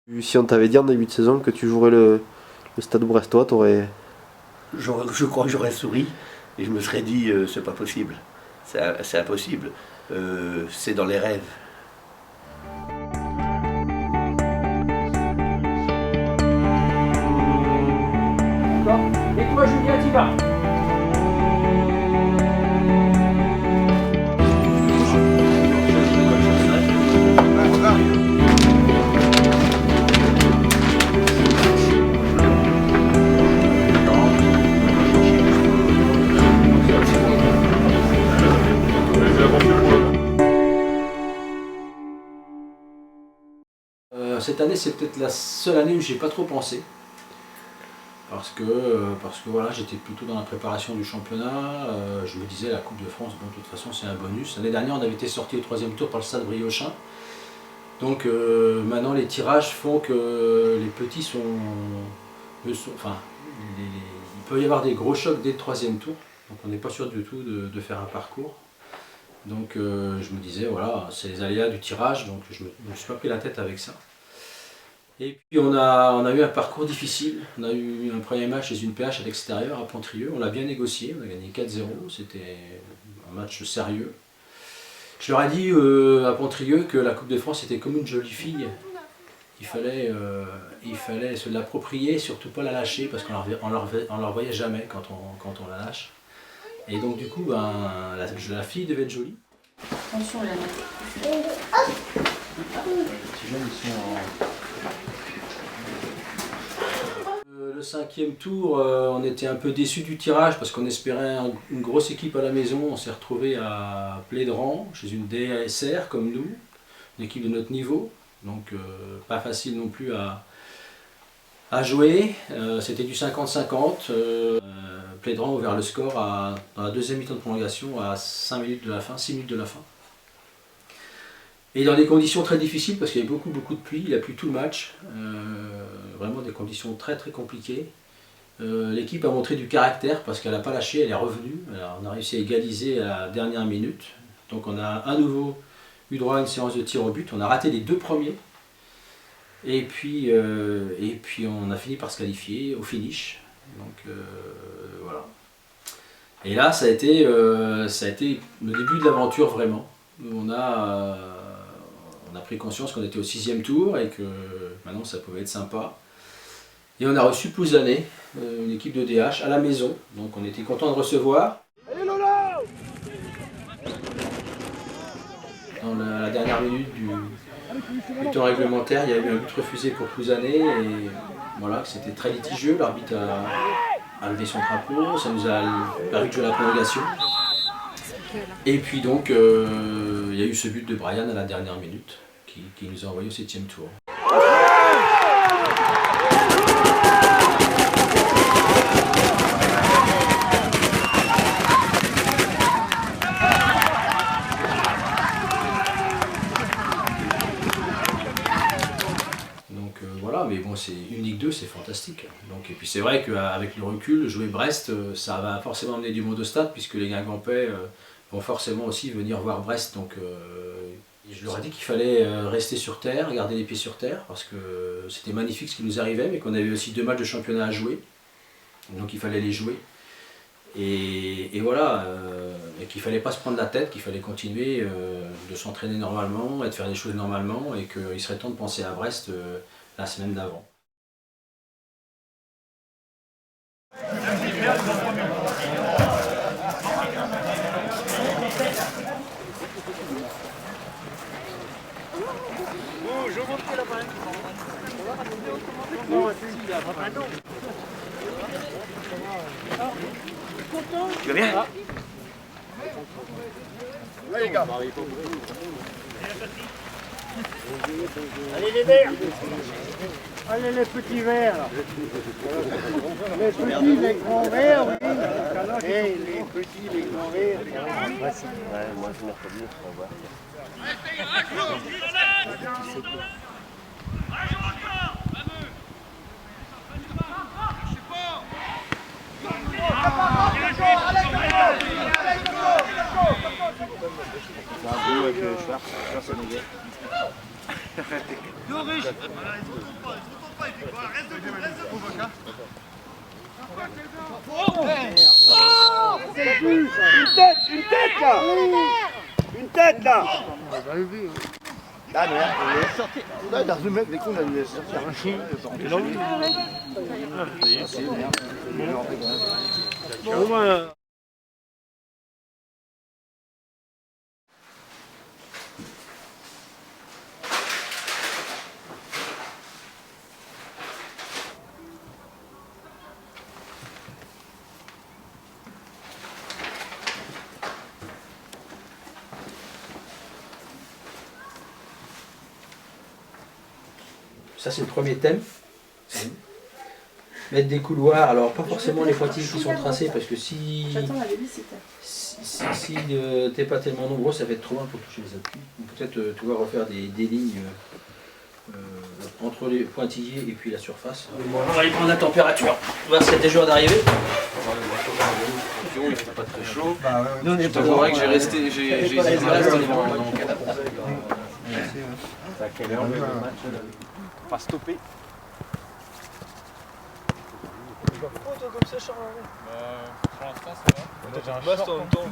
Si on t'avait dit en début de saison que tu jouerais le Stade Brestois, t'aurais... Je crois que j'aurais souri et je me serais dit c'est pas possible, c'est impossible, c'est dans les rêves. D'accord. Et toi Julien, t'y vas. Cette année, c'est peut-être la seule année où j'ai pas trop pensé. Parce que voilà, j'étais plutôt dans la préparation du championnat. Je me disais, la Coupe de France, bon, de toute façon, c'est un bonus. L'année dernière, on avait été sorti au 3e tour par le Stade Briochin. Donc maintenant, les tirages font que les petits il peut y avoir des gros chocs dès le 3e tour. Donc on n'est pas sûr du tout de faire un parcours. Donc je me disais, voilà, c'est les aléas du tirage, donc je me suis pas pris la tête avec ça. Et puis on a eu un parcours difficile. On a eu un premier match chez une PH à l'extérieur, à Pontrieux. On l'a bien négocié, on a gagné 4-0, c'était un match sérieux. Je leur ai dit à Pontrieux que la Coupe de France était comme une jolie fille. Il fallait se l'approprier, surtout pas la lâcher, parce qu'on ne la revoyait jamais quand on la lâche. Et donc du coup, la fille devait être jolie. Attention là. Le 5e tour, on était un peu déçus du tirage parce qu'on espérait une grosse équipe à la maison. On s'est retrouvé à Plédran, chez une DASR comme nous, une équipe de notre niveau. Donc pas facile non plus à jouer. C'était du 50-50. Plédran a ouvert le score dans la deuxième mi-temps de prolongation à 6 minutes de la fin. Et dans des conditions très difficiles parce qu'il y avait beaucoup de pluie, il a plu tout le match, vraiment des conditions très très compliquées. L'équipe a montré du caractère parce qu'elle n'a pas lâché, elle est revenue. Alors, on a réussi à égaliser à la dernière minute. Donc on a à nouveau eu droit à une séance de tir au but, on a raté les 2 premiers. Et puis on a fini par se qualifier au finish. Donc voilà. Et là ça a été le début de l'aventure vraiment. On a pris conscience qu'on était au 6e tour et que maintenant ça pouvait être sympa. Et on a reçu Plouzané, une équipe de DH, à la maison. Donc on était content de recevoir. Dans la dernière minute du temps réglementaire, il y a eu un but refusé pour Plouzané. Et voilà, c'était très litigieux. L'arbitre a levé son drapeau. Ça nous a permis de jouer la prolongation. Et puis donc, il y a eu ce but de Brian à la dernière minute qui nous a envoyé au 7e tour. Donc voilà, mais bon, c'est une Ligue 2, c'est fantastique. Donc, et puis c'est vrai qu'avec le recul, jouer Brest, ça va forcément amener du monde au stade puisque les Guingampais vont forcément aussi venir voir Brest. Donc je leur ai dit qu'il fallait rester sur terre, garder les pieds sur terre, parce que c'était magnifique ce qui nous arrivait, mais qu'on avait aussi 2 matchs de championnat à jouer. Donc il fallait les jouer. Et voilà, et qu'il ne fallait pas se prendre la tête, qu'il fallait continuer de s'entraîner normalement et de faire des choses normalement, et qu'il serait temps de penser à Brest la semaine d'avant. Tu vas bien? Allez les gars. Allez les verts. Allez les petits verts. Les petits, les grands verts, oui. Et les petits, les grands verts. Ouais, moi je me reconnais, on va voir. Avec Schwarz, c'est Une tête là. Une tête là. Ah mais on est sorti. Là, dans le mec, les cons, on allait sortir un chien. Ça c'est le premier thème. Mettre des couloirs, alors pas forcément les pointillés qui sont tracés parce que si t'es pas tellement nombreux, ça va être trop loin pour toucher les appuis. Donc peut-être tu vas refaire des lignes entre les pointillés et puis la surface. Bon, on va aller prendre la température. On va voir s'il y a des joueurs d'arrivée. Il fait pas très chaud. Nous on est Je t'avouerai que j'ai hésité à rester dans le canapé. C'est à quelle heure le match? Pas stopper. Pour l'instant, ça va. Peut-être j'ai un short en même temps.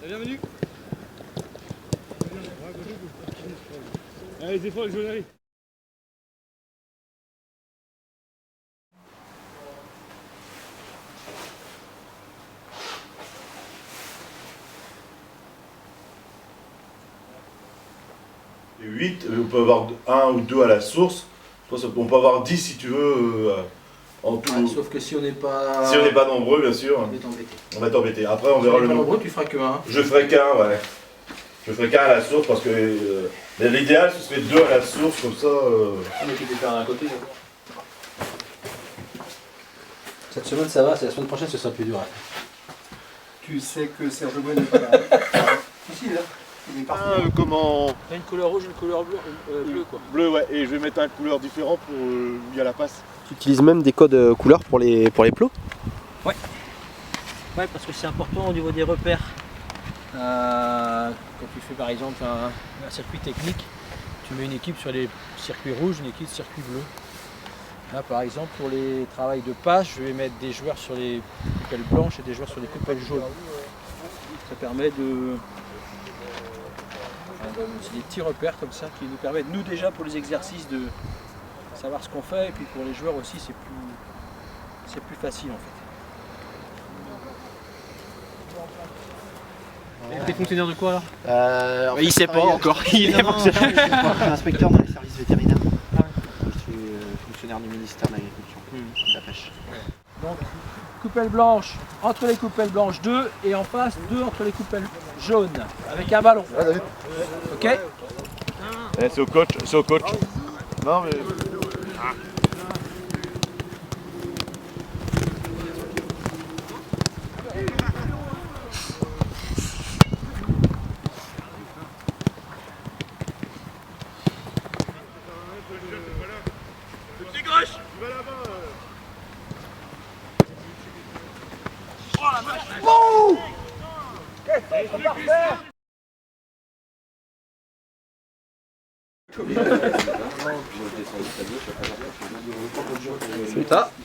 Bienvenue. Allez, les efforts, les journalistes. Et 8, on peut avoir 1 ou 2 à la source. On peut avoir 10 si tu veux en tout. Ouais, sauf que si on n'est pas... Si on n'est pas nombreux, bien sûr. On va t'embêter. On va t'embêter. Après, on Si verra on n'est le pas nombre. nombreux, tu feras que un. Je ferai qu'un, ouais. Je ferai qu'un à la source parce que mais l'idéal ce serait 2 à la source, comme ça. On est quitté faire d'un côté. Cette semaine ça va, c'est la semaine prochaine ce sera plus dur. Tu sais que Serge Gouin n'est pas là. Si, là. Il est parti. Comment T'as une couleur rouge et une couleur bleue quoi. bleu, ouais, et je vais mettre un couleur différent pour où il y a la passe. Tu utilises même des codes couleurs pour les plots? Ouais, parce que c'est important au niveau des repères. Quand tu fais par exemple un circuit technique, tu mets une équipe sur les circuits rouges, une équipe sur les circuits bleus. Là par exemple pour les travails de passe, je vais mettre des joueurs sur les coupelles blanches et des joueurs sur les coupelles jaunes. Ça permet de... C'est des petits repères comme ça qui nous permettent, nous déjà pour les exercices, de savoir ce qu'on fait, et puis pour les joueurs aussi c'est plus facile en fait. T'es fonctionnaire de quoi alors il sait pas encore, il est inspecteur dans les services vétérinaires. Je suis fonctionnaire du ministère de l'Agriculture, de la pêche. Donc coupelle blanche, entre les coupelles blanches 2 et en face 2 entre les coupelles jaunes, avec un ballon. Ok. C'est au coach, c'est au coach. Non mais...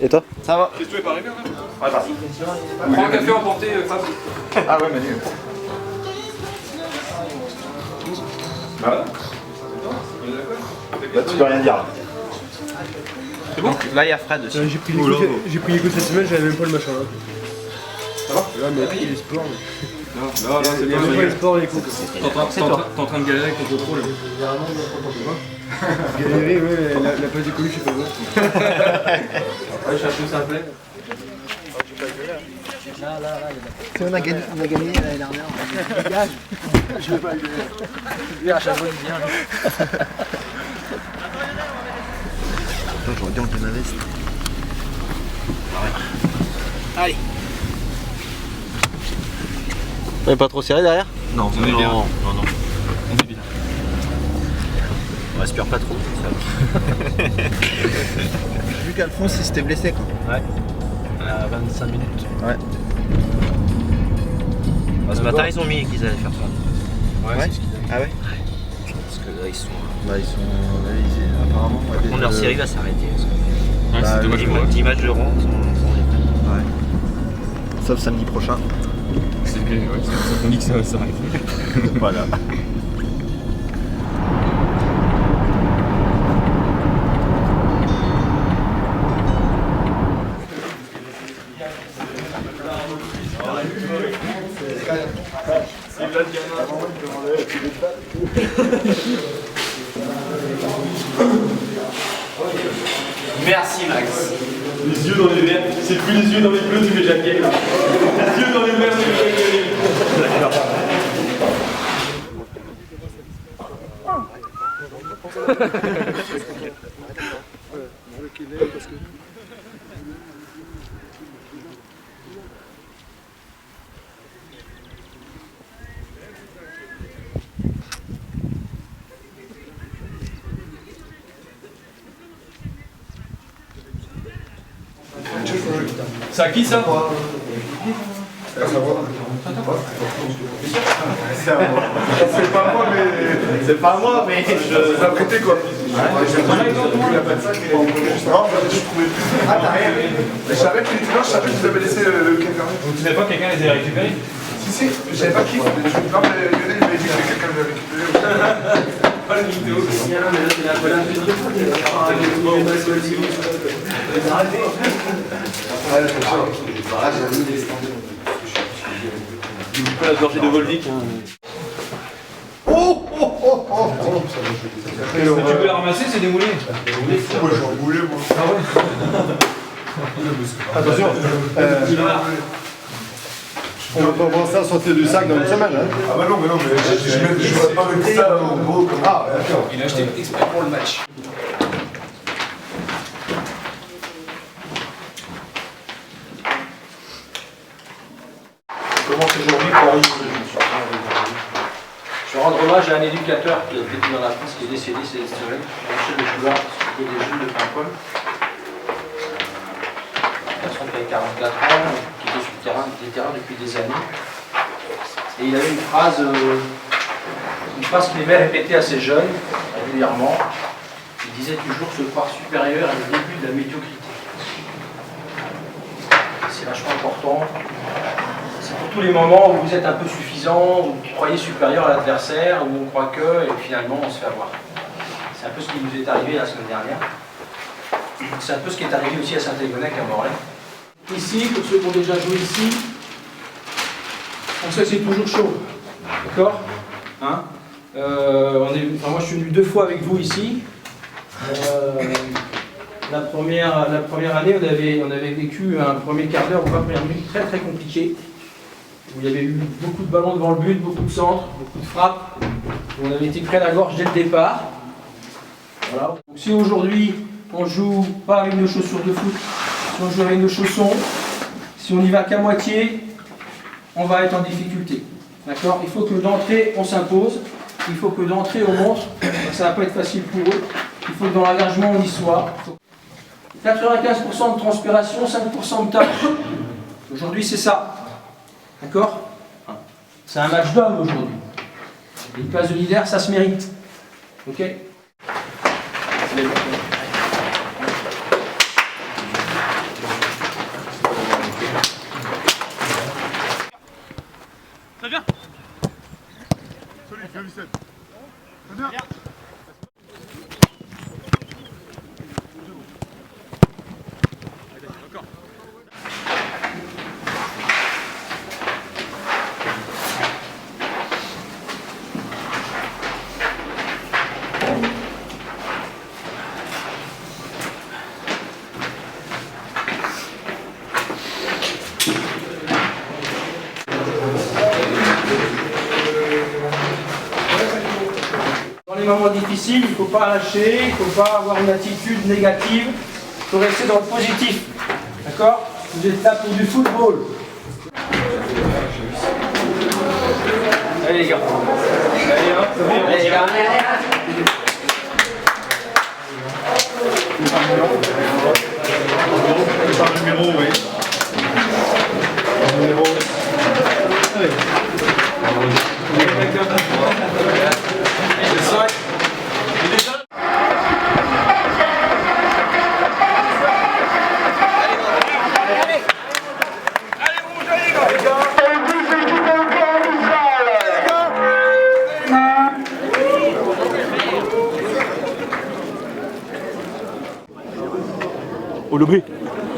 Et toi? Ça va. Tu es pas arrivé, hein? Ouais, parti. Prends un café emporté, Fab. Ah ouais, Manu. Voilà. Là, tu peux rien dire. Là. C'est bon? Là, il y a Fred aussi. J'ai pris les coups cette semaine, j'avais même pas le machin là. Ça va? Là, mais les sports. Non, Il y avait pas les sports, les coups. T'es en train de galérer avec ton GoPro là. Galérer, ouais, la place des colis, je sais pas quoi. Ouais, je suis un peu simple. On a gagné l'année dernière. À chaque fois il vient. Attends, je regarde ma veste. Allez. On est pas trop serré derrière? Non, On est bien. non. On est bien. On respire pas trop. J'ai vu qu'Alphonse il s'était blessé quoi. Ouais. À 25 minutes. Ouais. Ce matin, ils ont mis qu'ils allaient faire ça. Ouais. C'est ce qu'ils avaient. Ah ouais. Parce que là, ils sont. Bah ils sont. Apparemment. Leur série va s'arrêter. Ouais, Bah, c'est dommage pour eux. 10 matchs de rang sont Ouais. Sauf samedi prochain. C'est ça qu'on dit que ça va s'arrêter. Voilà. Merci Max. Les yeux dans les verts, c'est plus les yeux dans les bleus, tu fais Jacquet. Là. Les yeux dans les verts, tu fais Jacquet. C'est à qui ça? C'est pas moi, mais je l'ai prêté quoi. Ah, t'as rien. Je savais que je savais que vous avez laissé le quelqu'un. Donc tu savais pas que quelqu'un les a récupérés? Si, je savais pas qui. Non, mais Lionel m'avait dit que quelqu'un l'avait récupéré. Pas le vidéo. La gorgée de Volvic. Tu peux la ramasser, c'est démoulé. Moi j'ai enroulé moi. Ah ouais. Attention. On va pas voir ça sortir du sac dans une semaine. Hein. Ah bah non, mais je ne pas mettre ça en gros comme... Ah d'accord. Il a acheté exprès pour le match. Je commence aujourd'hui pour je rends hommage à un éducateur qui a été dans la France, qui est décédé, c'est historique, Michel de Choulard, qui était des jeunes de Paimpol. Une personne qui avait 44 ans, qui était sur le terrain depuis des années. Et il avait une phrase qu'il aimait répéter à ses jeunes régulièrement. Il disait toujours se croire supérieur à le début de la médiocrité. C'est vachement important. C'est pour tous les moments où vous êtes un peu suffisant, où vous croyez supérieur à l'adversaire, où on croit que, et finalement on se fait avoir. C'est un peu ce qui nous est arrivé la semaine dernière. C'est un peu ce qui est arrivé aussi à Saint-Égonec à Morlaix. Ici, pour ceux qui ont déjà joué ici, on sait que c'est toujours chaud. D'accord hein moi je suis venu 2 fois avec vous ici. La première année, on avait vécu un premier quart d'heure ou 20 premières minutes très très compliqué, où il y avait eu beaucoup de ballons devant le but, beaucoup de centres, beaucoup de frappes, où on avait été pris à la gorge dès le départ. Voilà. Donc, si aujourd'hui on joue pas avec nos chaussures de foot, si on joue avec nos chaussons, si on n'y va qu'à moitié, on va être en difficulté. D'accord ? Il faut que d'entrée on s'impose, il faut que d'entrée on montre, ça ne va pas être facile pour eux, il faut que dans l'engagement on y soit. 95% de transpiration, 5% de tâche. Aujourd'hui c'est ça. D'accord? C'est un match d'homme aujourd'hui. Une place de leader, ça se mérite. Ok? Très bien. moments difficiles, il ne faut pas lâcher, il ne faut pas avoir une attitude négative, il faut rester dans le positif. D'accord? Vous êtes là pour du football. Allez les gars. Allez hop, allez les gars. Par numéro, oui. Par numéro. Allez.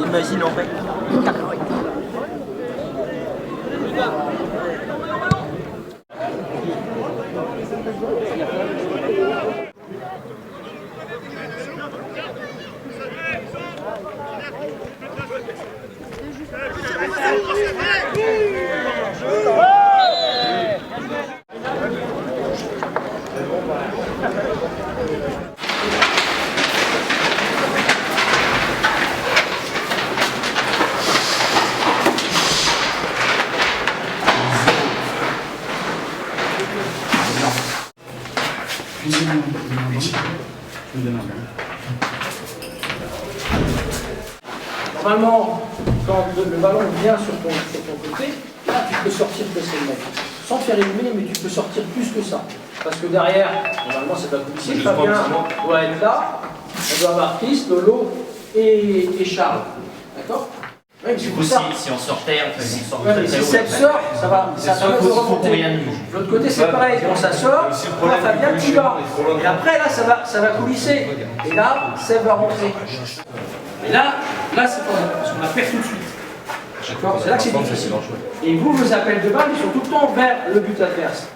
Imagine en fait. Normalement, quand le ballon vient sur ton côté, là tu peux sortir de ces mecs. Sans te faire éliminer, mais tu peux sortir plus que ça. Parce que derrière, normalement c'est pas compliqué, Fabien doit être là, on doit avoir Chris, Lolo et Charles. D'accord? Ouais, du coup, si on sortait, on sort ouais, si Seb sort, ça va permettre de remonter. L'autre côté, c'est pareil, quand ça sort, là, Fabien, tu vas. Et après, là, ça va coulisser. Et là, Seb va rentrer. Et là c'est pas bon, parce qu'on a perdu tout de suite. D'accord? C'est là que c'est difficile. Et vous, vos appels de balle, ils sont tout le temps vers le but adverse.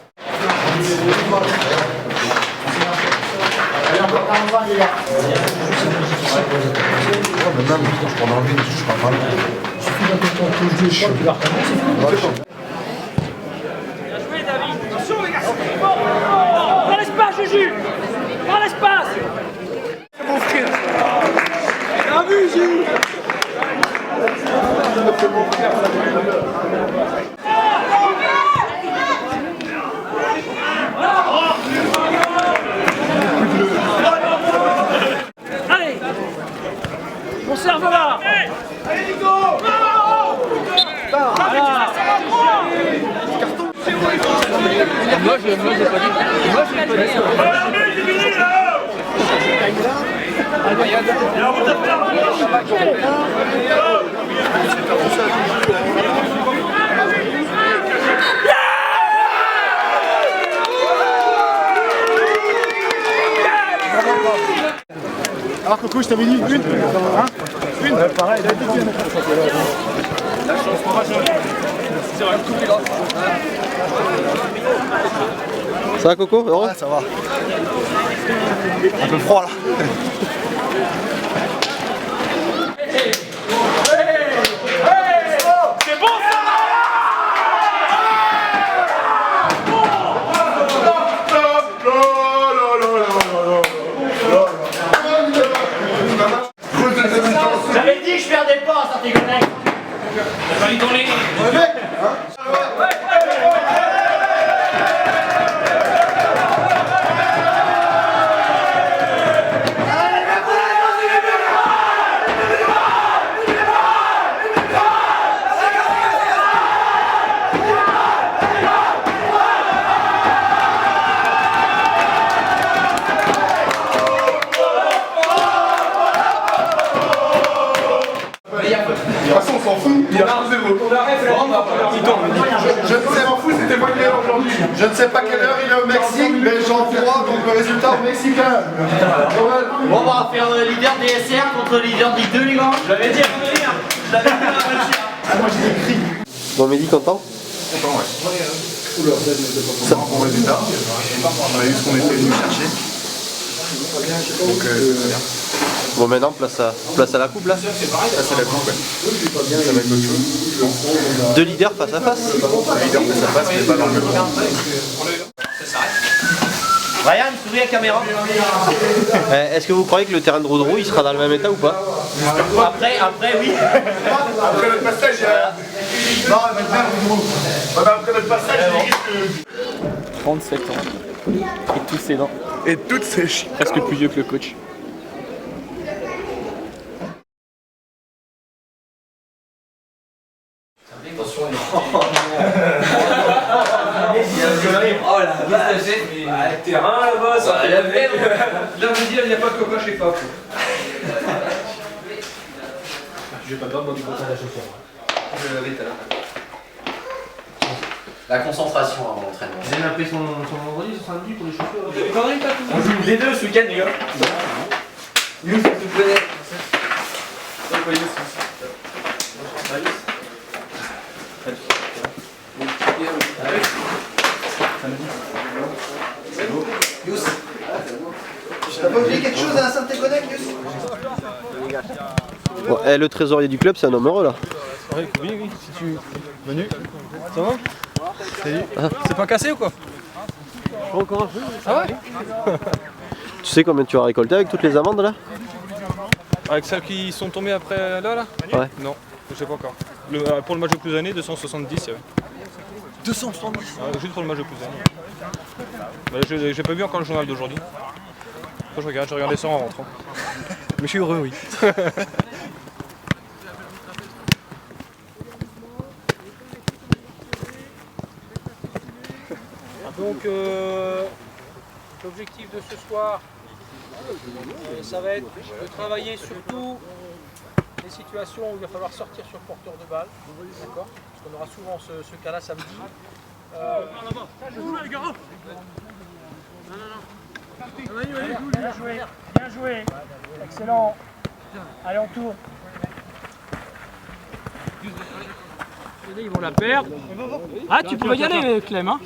Allez, encore 40 ans, les gars. Bien joué, David. Attention, les gars. Prends l'espace, Juju. Prends l'espace. Mon frère. Bien vu, Juju. Allez. Conserve-la. Allez, Nico. Voilà. Moi, je l'ai pas dit. Alors Coco, je t'avais dit une. Hein une. Ouais, pareil. Ça va Coco? Heureux? Ouais, ça va. Un peu froid là. C'est bon ça! J'avais dit que je perdais pas, ça t'es connecté. T'as pas rigolé. Je ne sais pas quelle heure il est au Mexique, mais j'en crois, donc le résultat au mexicain. Bon, on va faire le leader DSR contre le leader de Ligue 2, les gars. Je l'avais dit à venir. Je l'avais dit à venir. Moi j'ai écrit. Bon, Mehdi, content? Content, ouais. C'est un bon résultat. On a eu ce qu'on était venu chercher. Donc c'est bien. Bon, maintenant, place à la coupe là. Place à la coupe, ouais. Ça va être autre chose. Deux leaders face à face. Le leader face à face, mais pas dans le même temps. Ça s'arrête. Ryan, souris à la caméra. Est-ce que vous croyez que le terrain de Roudroux il sera dans le même état ou pas? Après, oui. Après notre passage, non, après notre passage, il risque 37 ans. Et tous ses dents. Et toutes ces chiens. Presque plus vieux que le coach. Oh la vache. Terrain là-bas, ça fait la merde. Là, vous dire, il n'y a pas de coca chez Faf. J'ai pas peur de du bottin à la chaussure. Je l'avais tout à l'heure. La concentration avant l'entraînement. Vous avez appelé son vendredi, son samedi pour les chaussures? On joue les deux ce week-end, les gars. Youssef, s'il vous plaît. T'as pas oublié quelque chose à la Saint-Éconec, Youssef? Bon, le trésorier du club, c'est un homme heureux là. Oui, oui, si tu... Manu, ça va? Salut. C'est pas cassé ou quoi? Encore un peu. Ah ouais? Tu sais combien tu as récolté avec toutes les amendes là? Avec celles qui sont tombées après là? Ouais. Non, je sais pas encore. Pour le match de plus années, 270, il y avait. 270 juste pour le match de plus années. J'ai pas vu encore le journal d'aujourd'hui. Après, je regardais ça en rentrant. Mais je suis heureux, oui. Donc l'objectif de ce soir, ça va être de travailler surtout les situations où il va falloir sortir sur porteur de balle. D'accord? Parce qu'on aura souvent ce cas-là samedi. Bien joué, bien joué. Excellent. Allez, on tourne. Ils vont la perdre. Ah, tu peux y aller, Clem. Hein?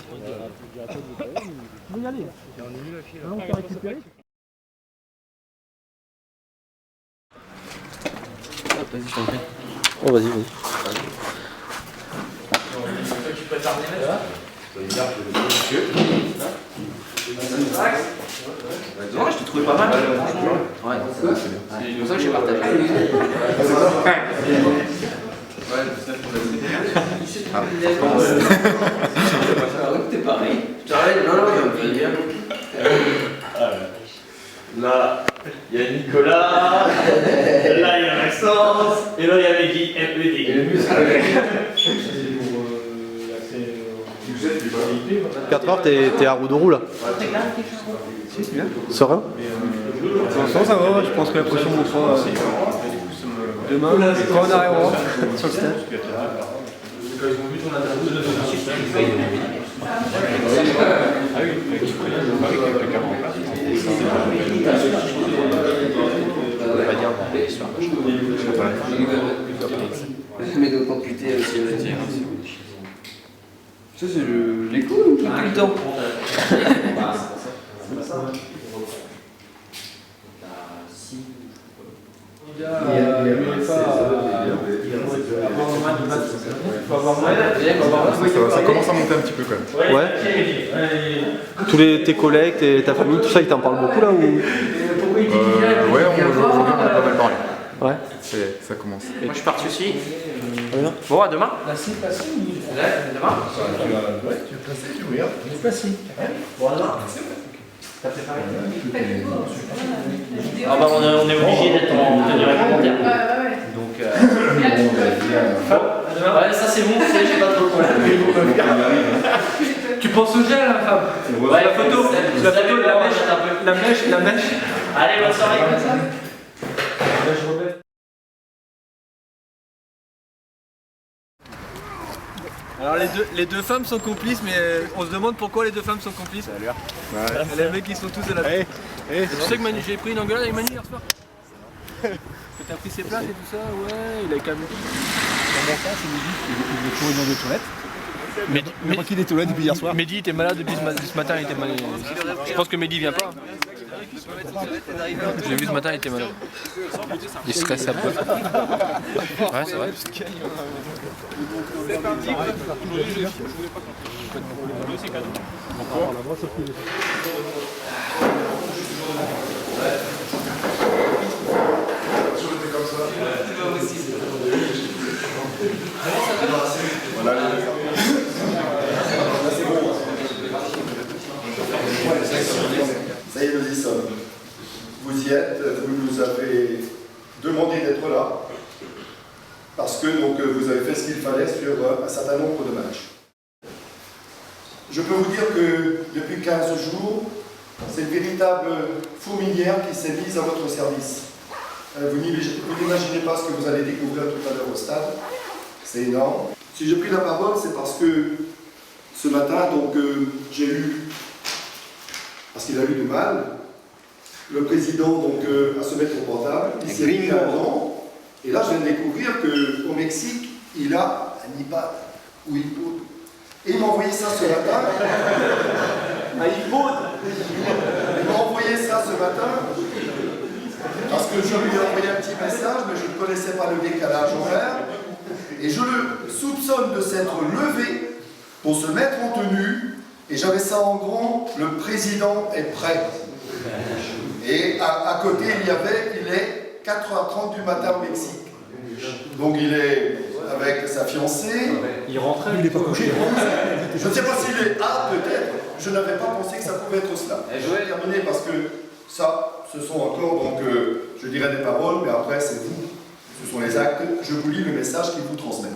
Tu peux y aller. On peut récupérer. Vas-y, je t'en prie. Oh, vas-y, vas-y. Tu prépares les matchs? Non, je t'ai trouvé pas mal. Ouais, c'est pour ça que j'ai partagé. T'es pareil. Non, bien. Là, il y a Nicolas, là il y a Maxence, et là il y a Mehdi, et le muscle. 4 heures, t'es à Roudroux là. Serein? Ça va, je pense que la pression montera demain, quand on arrivera sur le stade. Mais d'autant putain aussi. Ça c'est les coups tout le temps. Ça commence à monter un petit peu quand même. Ouais. Tous tes collègues, ta famille, tout ça, ils t'en parlent beaucoup là ou? Ouais, aujourd'hui on en a pas mal parlé. Ouais. Ça commence. Moi je suis parti aussi. Bon, à demain. Demain. Tu veux passer, tu regardes. Tu veux passer. Bon, à demain. T'as préparé? Ah bah on est obligé d'être en tenue réglementaire. Donc ouais, ça c'est bon, j'ai pas trop de problème. Tu penses au gel, hein, Fab? Ouais, la photo, la mèche. Allez, bonne soirée. Alors les deux femmes sont complices, mais on se demande pourquoi les deux femmes sont complices. Les mecs ils sont tous de la... Tu sais que Manu, j'ai pris une engueulade avec Manu hier soir. Que t'as pris ses places et tout ça, ouais, il a quand même... Dans mon sens, il me dit qu'il veut courir dans les toilettes. Mais qu'il est toilettes depuis hier soir. Mehdi était malade depuis ce matin, il était malade. Je pense que Mehdi vient pas. Je l'ai vu ce matin, il était malade. Il stresse à peu. Ouais, c'est vrai. Ça y est, nous y sommes. Vous y êtes, vous nous avez demandé d'être là, parce que donc, vous avez fait ce qu'il fallait sur un certain nombre de matchs. Je peux vous dire que depuis 15 jours, c'est une véritable fourmilière qui s'est mise à votre service. Vous n'imaginez pas ce que vous allez découvrir tout à l'heure au stade. C'est énorme. Si j'ai pris la parole, c'est parce que ce matin, donc, j'ai eu, parce qu'il a eu du mal, le président donc, à se mettre au portable. Il s'est mis avant. Et là, je viens de découvrir qu'au Mexique, il a un iPad ou iPod. Et il m'a envoyé ça ce matin. Un iPod. Il m'a envoyé ça ce matin. Parce que je lui ai envoyé un petit message, mais je ne connaissais pas le décalage horaire. Et je le soupçonne de s'être levé pour se mettre en tenue. Et j'avais ça en grand, le président est prêt. Et à côté, il est 4h30 du matin au Mexique. Donc il est avec sa fiancée. Il rentrait, il n'est pas couché. Je ne sais pas s'il est peut-être. Je n'avais pas pensé que ça pouvait être cela. Et je vais terminer parce que ça, ce sont encore, donc, je dirais des paroles, mais après c'est vous. Ce sont les actes. Je vous lis le message qu'il vous transmet.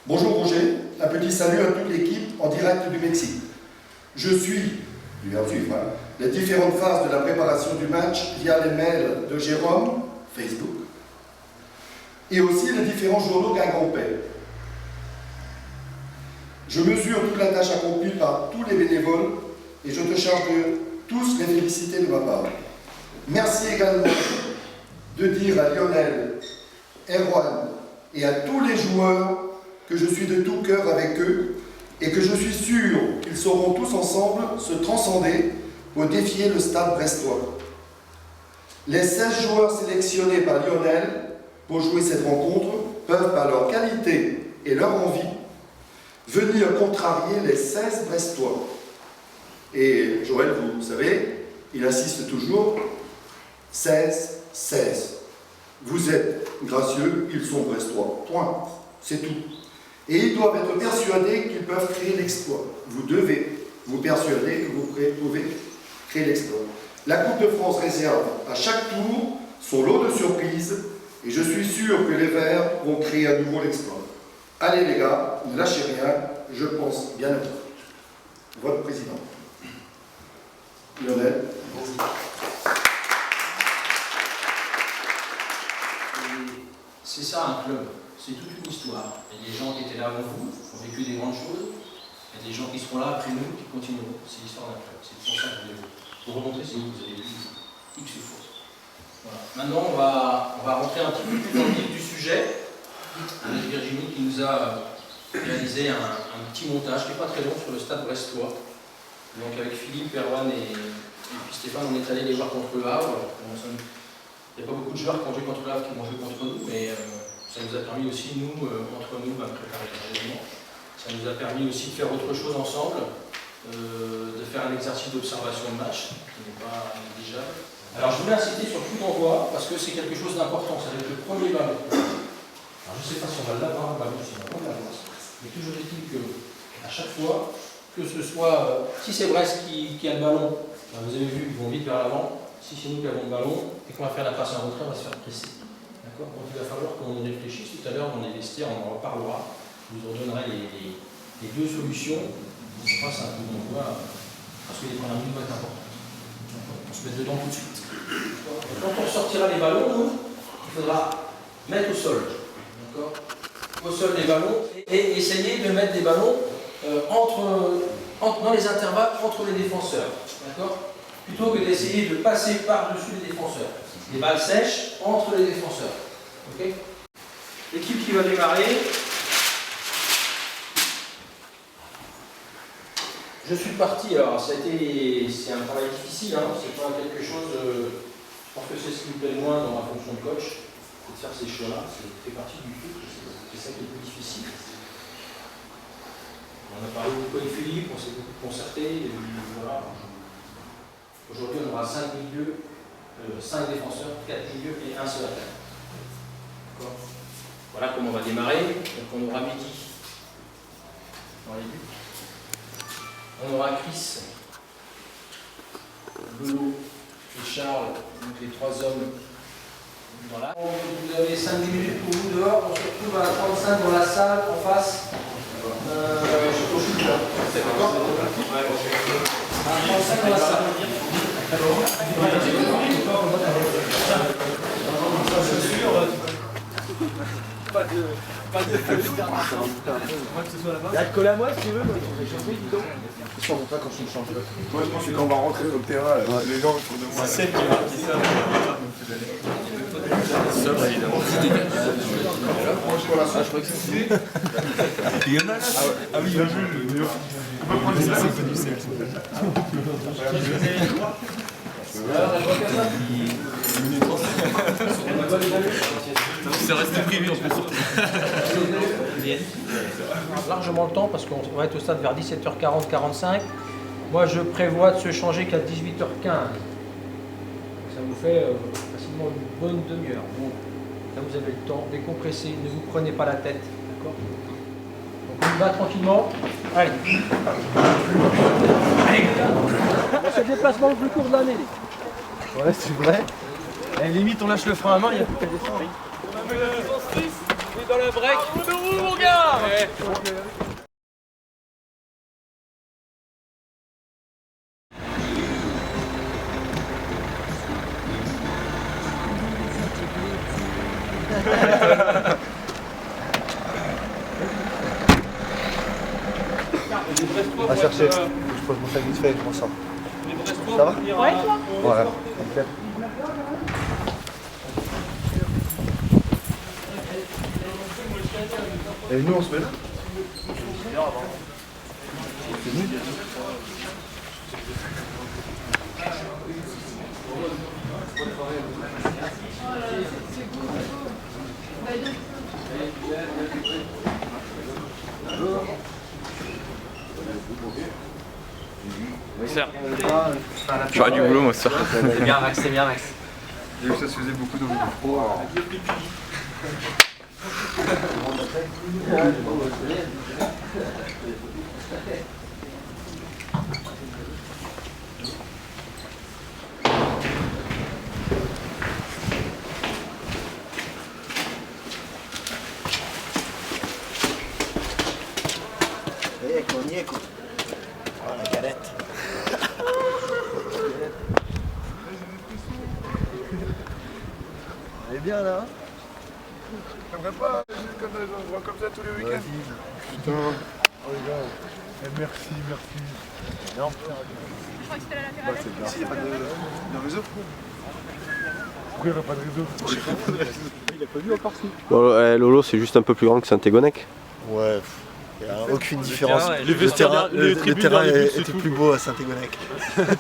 Bonjour Roger, un petit salut à toute l'équipe en direct du Mexique. Je suis, les différentes phases de la préparation du match via les mails de Jérôme, Facebook, et aussi les différents journaux Guingampais. Je mesure toute la tâche accomplie par tous les bénévoles et je te charge de tous les féliciter de ma part. Merci également de dire à Lionel, Erwan et à tous les joueurs que je suis de tout cœur avec eux et que je suis sûr qu'ils sauront tous ensemble se transcender pour défier le stade brestois. Les 16 joueurs sélectionnés par Lionel pour jouer cette rencontre peuvent, par leur qualité et leur envie, venir contrarier les 16 brestois. Et Joël, vous savez, il insiste toujours, 16, 16. Vous êtes gracieux, ils sont brestois. Point. C'est tout. Et ils doivent être persuadés qu'ils peuvent créer l'exploit. Vous devez vous persuader que vous pouvez créer l'exploit. La Coupe de France réserve à chaque tour son lot de surprises et je suis sûr que les Verts vont créer à nouveau l'exploit. Allez les gars, ne lâchez rien, je pense bien à vous. Votre président. Lionel. C'est ça un club, c'est toute une histoire. Il y a des gens qui étaient là avant vous, qui ont vécu des grandes choses. Il y a des gens qui seront là après nous, qui continueront. C'est l'histoire d'un club. C'est pour ça que vous remontrer si vous avez vu X fois. Voilà. Maintenant, on va rentrer un petit peu plus dans le vif du sujet. Avec Virginie qui nous a réalisé un petit montage qui n'est pas très long sur le stade brestois. Donc avec Philippe, Erwan et puis Stéphane, on est allé les voir contre le Havre. Il n'y a pas beaucoup de joueurs qui ont joué contre le Havre qui vont jouer contre nous, mais ça nous a permis aussi, nous, entre nous, de préparer les événements. Ça nous a permis aussi de faire autre chose ensemble, de faire un exercice d'observation de match, qui n'est pas négligeable. Alors je voulais inciter sur le coup d'envoi, parce que c'est quelque chose d'important, ça va être le premier ballon. Alors je ne sais pas si on va l'avoir, le ballon, si on va l'avoir. Mais toujours est-il qu'à chaque fois, que ce soit, si c'est Brest qui a le ballon, vous avez vu, ils vont vite vers l'avant. Si c'est nous qui avons le ballon et qu'on va faire la passe en retrait, on va se faire presser. D'accord ? Donc il va falloir qu'on réfléchisse tout à l'heure dans les vestiaires, on en reparlera. Je vous redonnerai les deux solutions. On passe un coup d'envoi parce que les premières minutes vont être importantes. On se met dedans tout de suite. Et quand on sortira les ballons, nous, il faudra mettre au sol. D'accord ? Au sol les ballons et essayer de mettre des ballons dans les intervalles entre les défenseurs. D'accord ? Plutôt que d'essayer de passer par-dessus les défenseurs. Des balles sèches entre les défenseurs. Okay ? L'équipe qui va démarrer. Je suis parti, alors c'est un travail difficile, hein, c'est pas quelque chose, je pense que c'est ce qui me plaît le moins dans ma fonction de coach, c'est de faire ces choix-là, c'est fait partie du foot, c'est ça qui est le plus difficile. On a parlé beaucoup avec Philippe, on s'est beaucoup concerté, et voilà. Aujourd'hui on aura 5 milieux, 5 défenseurs, 4 milieux et un seul attaque. Voilà comment on va démarrer, donc on aura Mehdi dans les buts. On aura Chris, Lolo et Charles, donc les 3 hommes dans la. Vous avez 5 minutes pour vous dehors, on se retrouve à 35 dans la salle en face. Je suis là. C'est d'accord ? À 35 dans la salle. Pas de Il y a de coller à moi si tu veux, moi je vais changer, dis donc. Je ne pas quand je me change. Moi je pense que quand on va rentrer sur le terrain, les gens autour de moi. C'est celle qui va sobre, évidemment. Je crois que c'est. Il y en a là. Ah oui, bien vu. On peut prendre les places. C'est du sel. C'est resté privé en plus. Largement le temps parce qu'on va être au stade vers 17h40-45. Moi je prévois de se changer qu'à 18h15. Ça vous fait facilement une bonne demi-heure. Bon, là vous avez le temps, décompressez, ne vous prenez pas la tête. D'accord ? Donc on y va tranquillement. Allez. Allez. C'est le déplacement le plus court de l'année. Ouais, c'est vrai. Et limite, on lâche le frein à main, il n'y a plus qu'à descendre. On a le sens 6, on est dans le break. À bout de roue, mon gars. On va chercher. Je pose mon sac vite fait, je m'en sors. Ça va? Ouais, toi? Voilà. Nickel. Et nous, on se met là? C'est nous? J'aurais du boulot moi ce soir. C'est bien Max, c'est bien Max. J'ai vu que ça se faisait beaucoup dans le pro. On y est quoi. Oh la galette. Elle est bien là. J'aimerais pas comme des endroits comme ça tous les week-ends. Putain. Oh les gars. Merci. Non. Je crois que c'était la latérale. C'est bien. S'il n'y a pas de réseau. Pourquoi il n'y aurait pas de réseau? Il n'a pas vu encore si. Bon, Lolo, c'est juste un peu plus grand que Saint-Égonec. Ouais. Il n'y a aucune différence. Le terrain était plus beau à Saint-Égonec.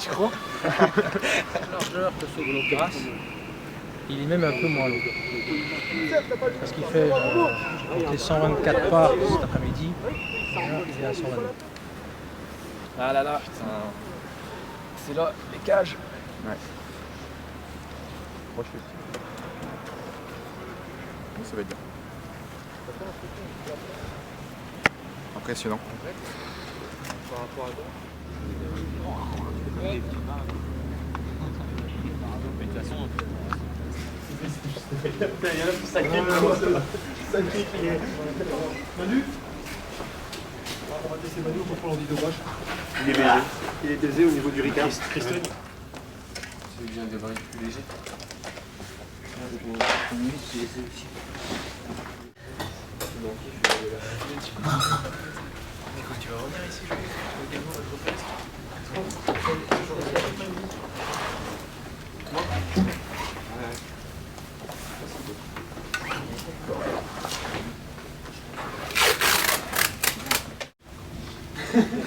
Tu crois? Largeur que sur l'eau grasse, il est même un peu moins long. Parce qu'il fait j'ai compté 124 pas cet après-midi. Il est à 122. Ah là là, putain. C'est là, les cages. Ouais. Moi je fais. Bon, ça va être bien. Impressionnant. Par rapport à toi. Mais de toute façon. Il y en a plus sacré. Manu? On va laisser Manu au contrôle en dit dommage. Il est baisé. Il est baisé au niveau du ricard. Christophe. C'est bien de varier plus léger. Quand tu vas revenir ici, je vais également votre place.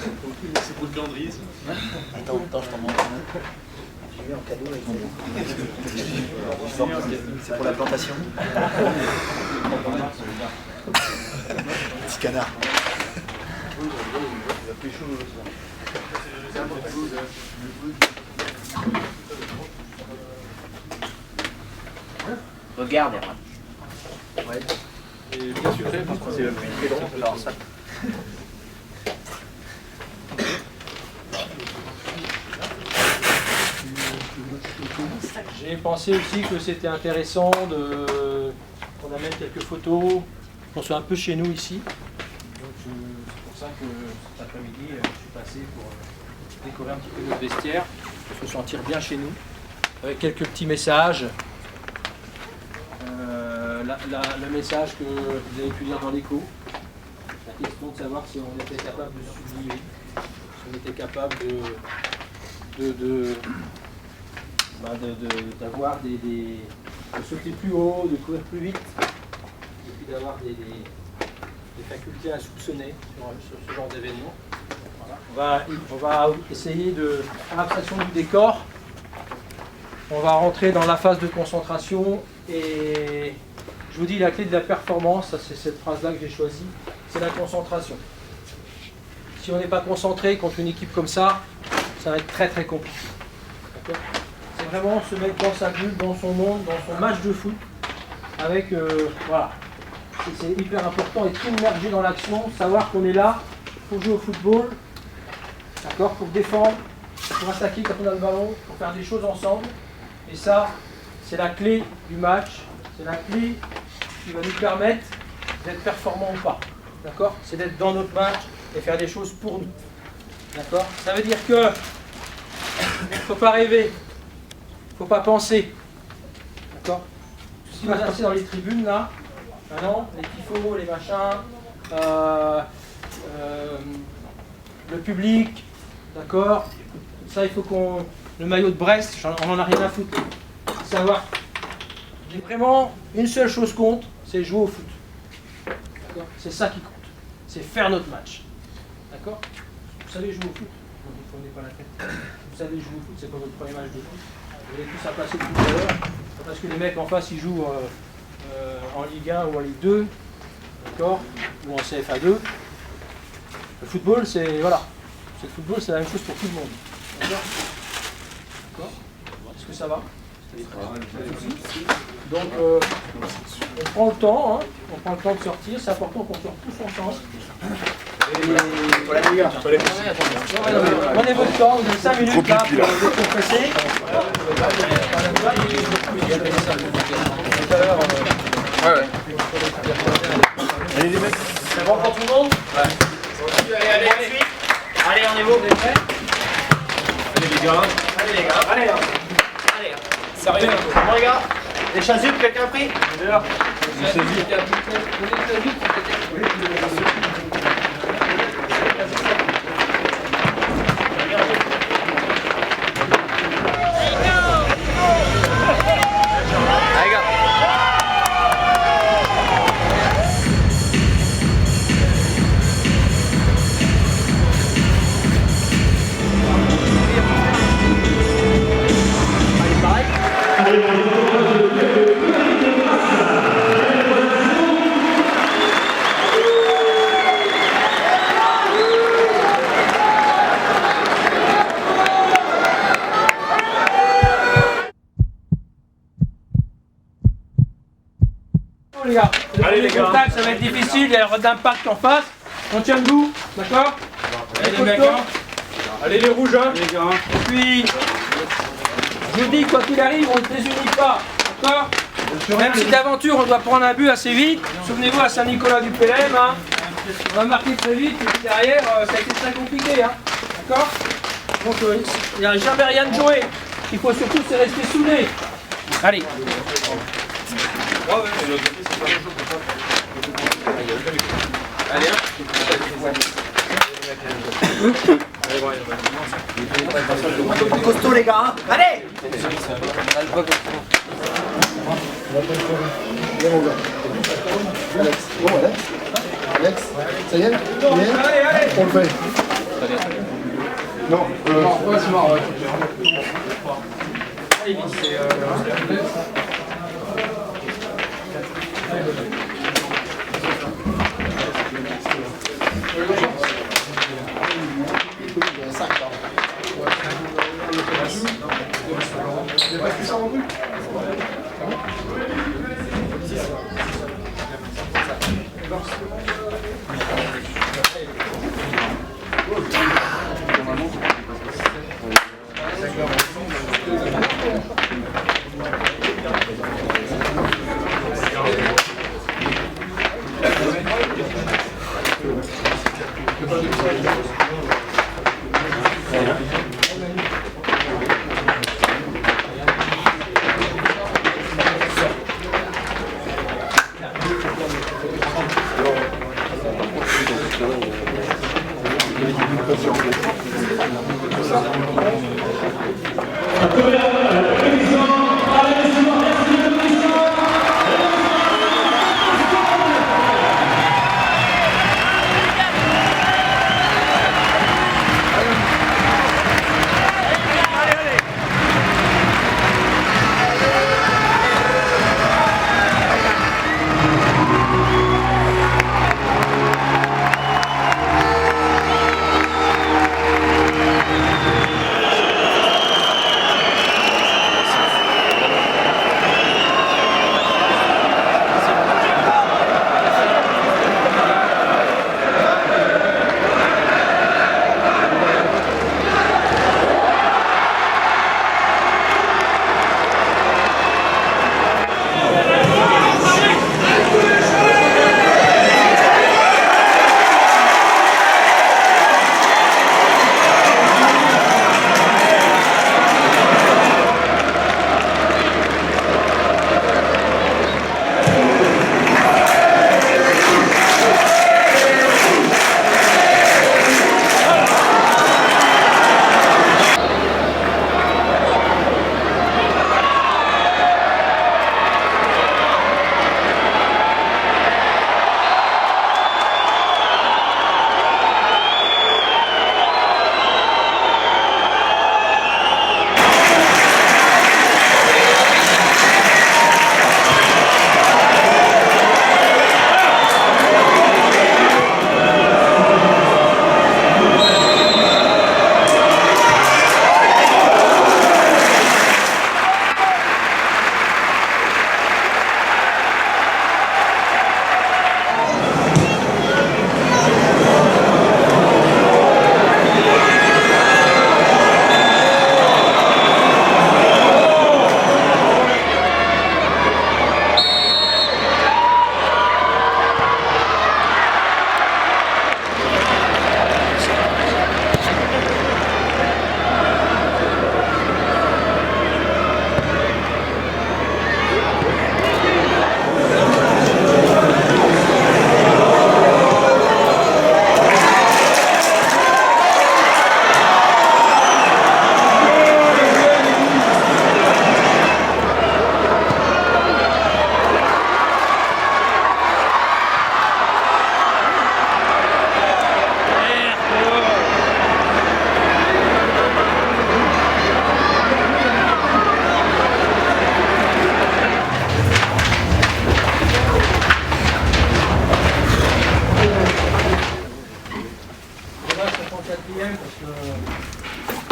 C'est pour le calendrier, ça. Attends, je t'en montre un. J'ai eu en cadeau avec c'est pour la plantation. Petit canard. Regarde, Erwan. Ouais. Et bien sucré, par contre. C'est le plus très long, alors ça. J'ai pensé aussi que c'était intéressant qu'on amène quelques photos, qu'on soit un peu chez nous ici. Donc c'est pour ça que cet après-midi, je suis passé pour décorer un petit peu notre vestiaire, pour se sentir bien chez nous, avec quelques petits messages. Le message que vous avez pu lire dans l'écho, la question de savoir si on était capable de sublimer, si on était capable d'avoir de sauter plus haut, de courir plus vite, et puis d'avoir des facultés insoupçonnées sur ce genre d'événement. Voilà. On va essayer de faire abstraction du décor. On va rentrer dans la phase de concentration et je vous dis la clé de la performance, c'est cette phrase-là que j'ai choisie, c'est la concentration. Si on n'est pas concentré contre une équipe comme ça va être très très compliqué. D'accord ? C'est vraiment se mettre dans sa bulle, dans son monde, dans son match de foot, avec, voilà, c'est hyper important, être immergé dans l'action, savoir qu'on est là pour jouer au football, d'accord, pour défendre, pour attaquer quand on a le ballon, pour faire des choses ensemble, et ça, c'est la clé du match, c'est la clé qui va nous permettre d'être performants ou pas, d'accord, c'est d'être dans notre match et faire des choses pour nous, d'accord, ça veut dire que il ne faut pas rêver. Il ne faut pas penser. D'accord ? Tout ce qui va se passer dans les tribunes, là, maintenant, les tifos, les machins, le public, d'accord ? Ça, il faut qu'on... Le maillot de Brest, on n'en a rien à foutre. Savoir. Vraiment, une seule chose compte, c'est jouer au foot. D'accord ? C'est ça qui compte. C'est faire notre match. D'accord ? Vous savez jouer au foot ? Ne vous prenez pas la tête. Vous savez jouer au foot, c'est pas votre premier match de foot. Vous avez tous à passer tout à l'heure, parce que les mecs en face ils jouent en Ligue 1 ou en Ligue 2, d'accord, ou en CFA2. Le football, c'est voilà, le football, c'est la même chose pour tout le monde. D'accord. Est-ce que ça va? Donc on prend le temps, hein, on prend le temps de sortir. C'est important qu'on sorte tous ensemble. Prenez votre temps, vous avez 5 minutes là pour décompresser. Allez les mecs, c'est bon pour tout le monde? Ouais. Allez, suite. Allez, on est beau. Allez les gars. Allez les gars. Allez. Allez. Sérieux. Bon les gars. Les chasubles, quelqu'un a pris? Dehors. Les chasubles. Les gars, allez les gars, ça va être difficile, il y a d'impact en face. On tient debout, d'accord? Allez les mecs, hein. Allez les rouges, hein. Les gars. Et puis, je vous dis, quoi qu'il arrive, on ne se désunit pas, d'accord? Même si d'aventure on doit prendre un but assez vite, souvenez-vous à Saint-Nicolas du PLM, hein. On va marquer très vite, et puis derrière, ça a été très compliqué, hein. D'accord? Donc, il n'y a jamais rien de joué. Ce qu'il faut surtout, c'est rester soudé. Allez. Allez, costaud les gars, hein. Allez. Alex, ça y est? On le fait. Non, ouais, c'est mort, ouais. Allez, c'est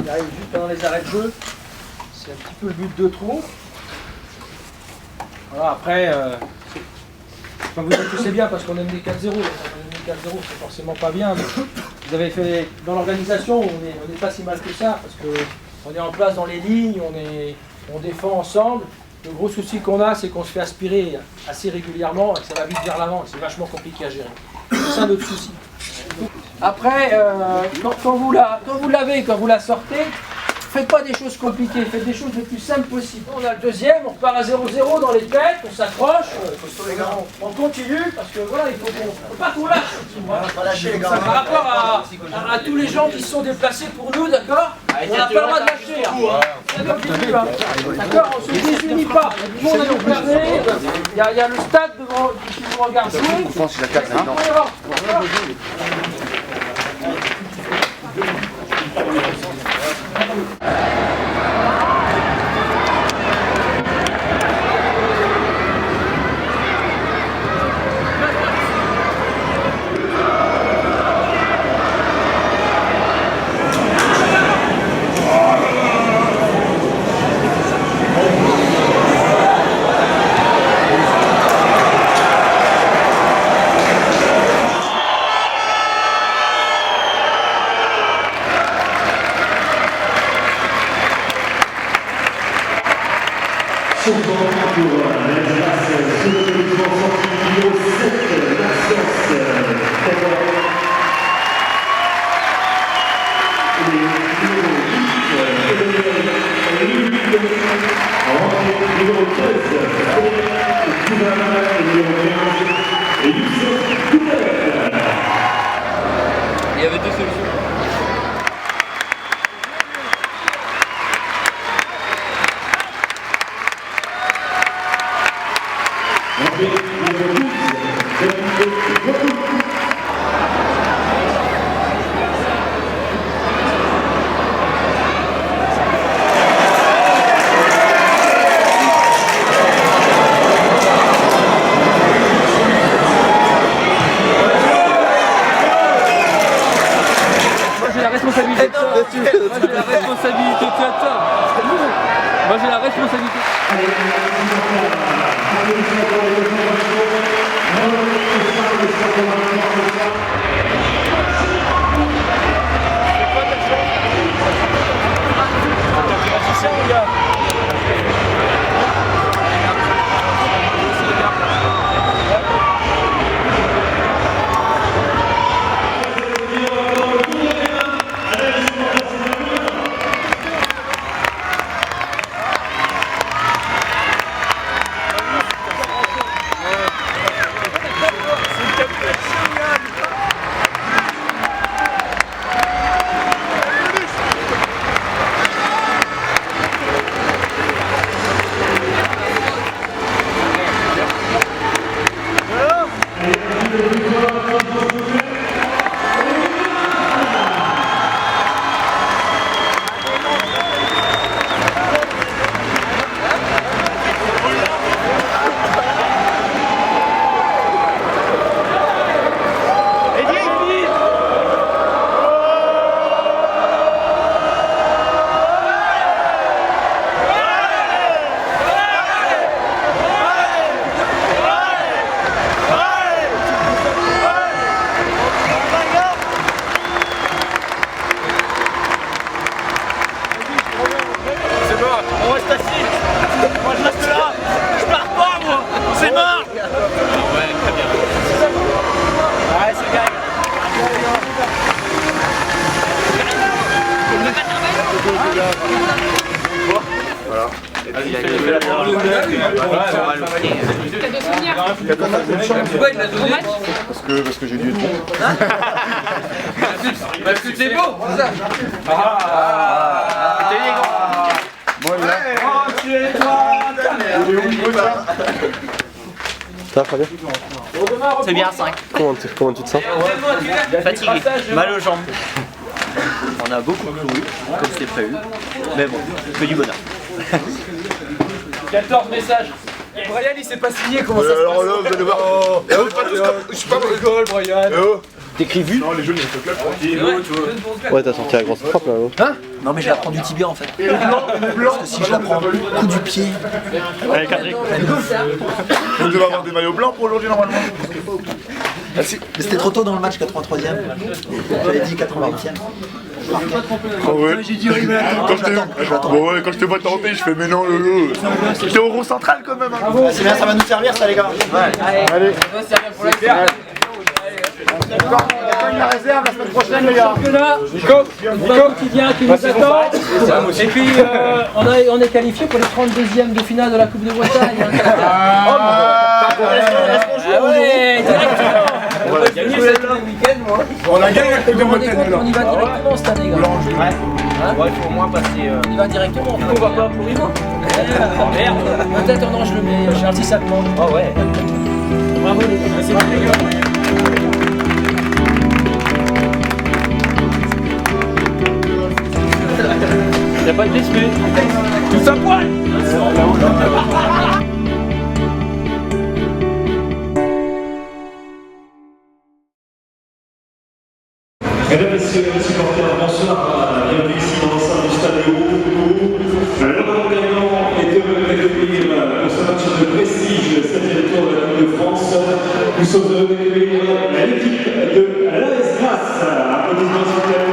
Il arrive juste pendant les arrêts de jeu. C'est un petit peu le but de trop. Voilà, après, vous êtes tous bien parce qu'on aime les 4-0. On aime les 4-0, c'est forcément pas bien. Mais vous avez fait, dans l'organisation, on n'est pas si mal que ça parce qu'on est en place dans les lignes, on défend ensemble. Le gros souci qu'on a, c'est qu'on se fait aspirer assez régulièrement et que ça va vite vers l'avant. C'est vachement compliqué à gérer. C'est ça notre souci. Après, quand vous l'avez, quand vous la sortez, faites pas des choses compliquées, faites des choses les plus simples possibles. On a le deuxième, on repart à 0-0 dans les têtes, on s'accroche, on continue, parce que voilà, il faut pas qu'on lâche. Pas lâcher les gars. Par rapport à tous les gens qui se sont déplacés pour nous, d'accord? On n'a pas le droit de lâcher. D'accord? On se désunit pas. Tout le monde est observé. Il y a le stade devant qui vous regarde jouer. Je pense que la carte, c'est énorme. Changement pour l'Alsace, sur le développement sorti numéro 7, Maxence Taylor. Et numéro 8, numéro 13, Frédéric Touvin, et numéro 15, et Youssef Toubert. Il y avait deux solutions. responsabilité de ça. Moi j'ai la responsabilité de ça. Moi j'ai la responsabilité. Parce que j'ai dû être bon. Parce que t'es beau. Ça va, Fabien? C'est bien 5. Comment tu te sens? Fatigué, mal aux jambes. On a beaucoup couru, comme c'était prévu. Mais bon, que du bonheur. 14 messages. Brian il s'est pas signé, comment ça se passe? Alors là, vous allez voir. Je suis pas dans rigole, Brian. T'écris vu? Non, les jeunes ils sont claquent. Ouais, t'as sorti la grosse frappe là. Hein? Non, mais je la prends du tibia en fait. Parce que si je la prends coup du pied. Allez, cadré. Vous devez avoir des maillots blancs pour aujourd'hui normalement. Mais c'était trop tôt dans le match, 83e. J'avais dit 88e. Oh ouais. J'ai dit quand je te vois tenter, je fais mais non Lolo. T'es au rond central quand même. C'est bien, ça va nous servir ça les gars. Allez. Ça va servir pour la guerre. On gagne la réserve la semaine prochaine, les gars. Nico qui vient, qui nous attend. Et puis on est qualifié pour les 32e de finale de la Coupe de Bretagne. Ouais, directement. On va gagner cette week-end, moi. On a gagné la Coupe de Bretagne. On y va directement cette année, gars. Ouais, il faut au moins passer. On y va directement. On va pas pour Ivo. Oh merde. Peut-être non, je le mets. J'ai un petit salement. Oh ouais. Bravo les gars. C'est bon les gars. Y'a pas de respect. Tout ça poil. Mesdames, Messieurs, les supporters, bonsoir. Bienvenue ici dans l'enceinte du stade de Haut. L'honneur gagnant est de l'accueillir pour ce match de prestige, 7e tour de la Coupe de France. Nous sommes heureux d'accueillir l'équipe de l'AS Grasse. Applaudissements s'il vous plaît.